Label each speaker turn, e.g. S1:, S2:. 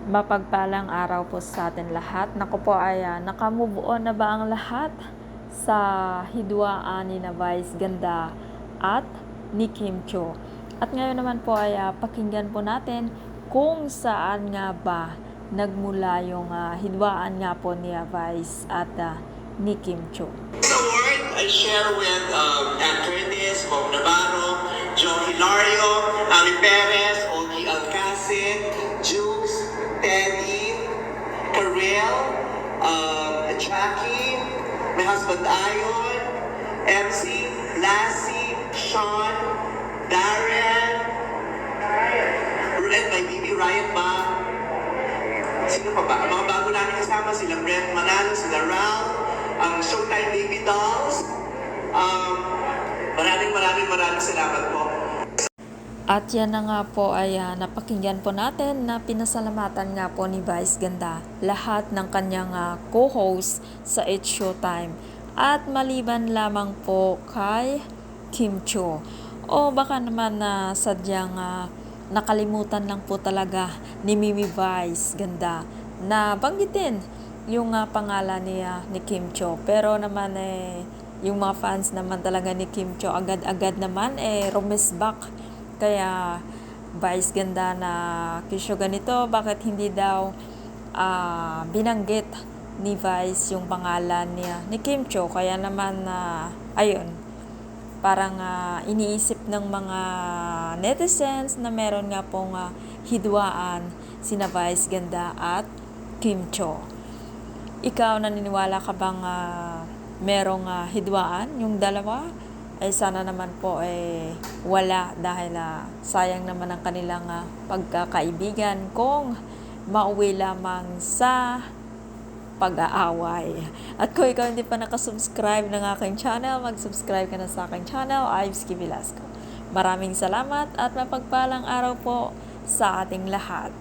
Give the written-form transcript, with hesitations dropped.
S1: Mapagpalang araw po sa atin lahat. Naku po ay nakamove on na ba ang lahat sa hidwaan ni na Vice Ganda at ni Kim Cho? At ngayon naman po ay pakinggan po natin kung saan nga ba nagmula yung hidwaan nga po ni Vice at ni Kim Cho.
S2: This award I share with Ann Curtis, Bob Navarro, Joe Hilario, Ami Perez, Ogie Alcacid, Jukes, Teddy, Karel, Jackie, my husband Ayon, MC, Lassie, Sean, Darren, and my baby Ryan Ma. Sino pa ba? Ang mga bago namin kasama, sila Brent Manalo, sila Ralph, ang Showtime Baby Dolls. Maraming salamat po.
S1: At yan na nga po ay napakinggan po natin na pinasalamatan nga po ni Vice Ganda lahat ng kanyang co-host sa It's Showtime. At maliban lamang po kay Kim Cho. O baka naman sadyang nakalimutan lang po talaga ni Mimi Vice Ganda na banggitin yung pangalan ni Kim Cho. Pero naman yung mga fans naman talaga ni Kim Cho agad-agad naman rumesback. Kaya Vice Ganda na kisyo ganito, bakit hindi daw binanggit ni Vice yung pangalan ni Kim Cho? Kaya naman ayun, parang iniisip ng mga netizens na meron nga pong hidwaan sina Vice Ganda at Kim Cho. Ikaw, naniniwala ka bang merong hidwaan yung dalawa? Ay sana naman po wala dahil sayang naman ang kanilang pagkakaibigan kung mauwi lamang sa pag-aaway. At kung ikaw hindi pa nakasubscribe ng aking channel, mag-subscribe ka na sa aking channel, Ivesky Velasco. Maraming salamat at mapagpalang araw po sa ating lahat.